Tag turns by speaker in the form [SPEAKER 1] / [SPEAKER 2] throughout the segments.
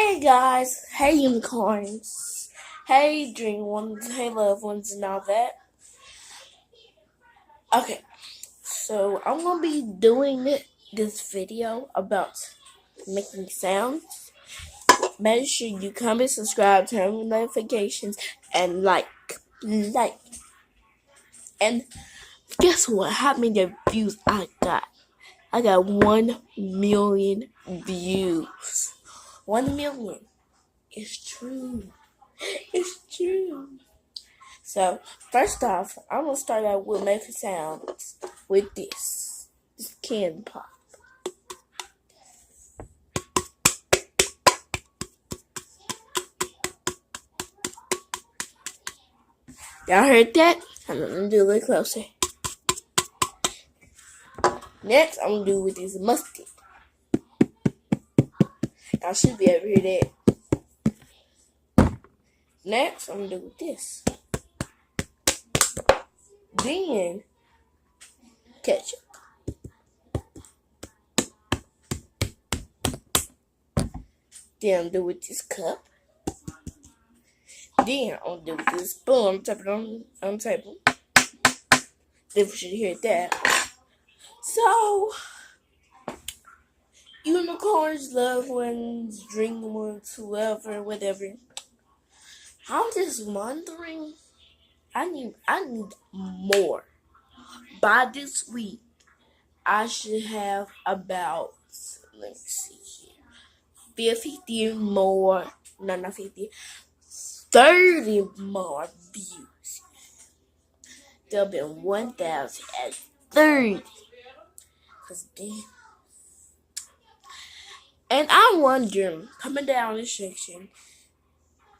[SPEAKER 1] Hey guys, hey unicorns, hey dream ones, hey loved ones, and all that. Okay, so I'm gonna be doing this video about making sounds. Make sure you comment, subscribe, turn on notifications, and like. And guess what? How many views I got? I got 1 million views. 1 million. It's true. It's true. So, first off, I'm gonna start out with making sounds with this can pop. Y'all heard that? I'm gonna do a little closer. Next, I'm gonna do with this musket. Y'all should be able to hear that. Next, I'm gonna do with this. Then, ketchup. Then I'm do with this cup. Then I'm do with this spoon. I'm tapping on the table. Then we should hear that. So, unicorns, loved ones, dream ones, whoever, whatever. I'm just wondering. I need more. By this week, I should have about, let me see here, 50 more, no, not 50, 30 more views. There'll be 1,030. And I'm wondering, coming down this section,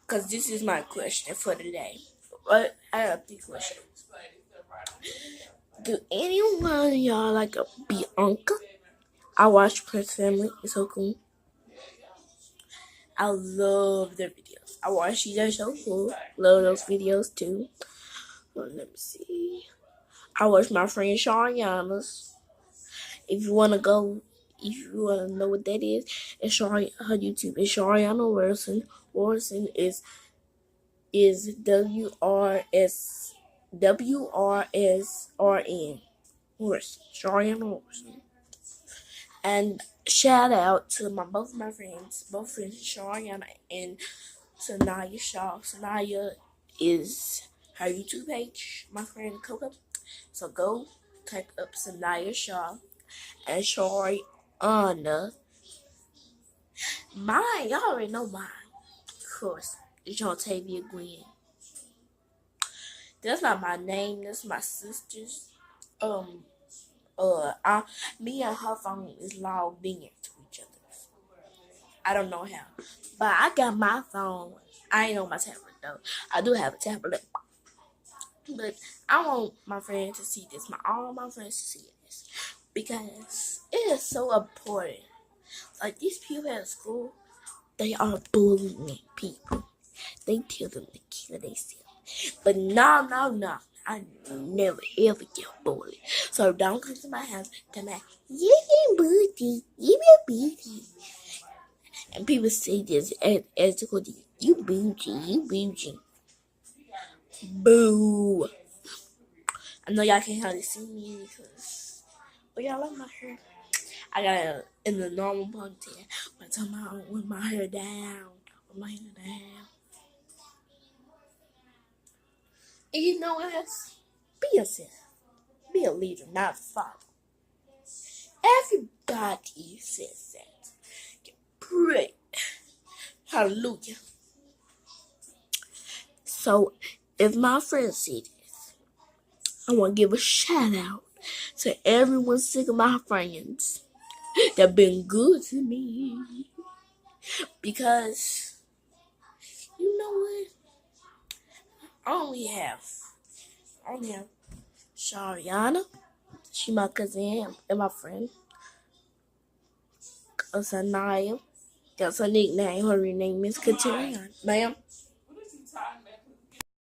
[SPEAKER 1] because this is my question for today. But I have 3 questions. Do anyone of y'all like a Bianca? I watch Prince Family. It's so cool. I love their videos. I watch these. They're so cool. Love those videos too. Well, let me see. I watch my friend Shariana's. If you wanna know what that is, it's her YouTube. It's Shariana Wilson. Wilson is WRSRN. Wilson. Shariana Wilson. And shout out to both friends, Shariana and Sanaya Shaw. Sanaya is her YouTube page, my friend Coco. So go type up Sanaya Shaw and Shariana. Mine, y'all already know mine. Of course, it's Jontavia Gwen. That's not my name, that's my sister's. Me and her phone is logged in to each other. I don't know how, but I got my phone. I ain't on my tablet though. I do have a tablet, but I want my friends to see this. All my friends to see this because it is so important. Like these people at school, they are bullying people. They tell them to kill themselves, but no. I never ever get bullied. So don't come to my house tell me, you been bullied, you been bullied. And people say this as the cool, you bougie. Boo. I know y'all can't hardly see me because, but y'all like my hair. I got it in the normal ponytail, but somehow with my hair down. And you know what else? Be yourself. Be a leader, not a follower. Everybody says that. Pray. Hallelujah. So, if my friends see this, I want to give a shout out to everyone sick of my friends that been good to me. Because, you know what? I only have Shariana. She my cousin and my friend. Sanaya. That's her nickname. Her name is Kateriana. Ma'am.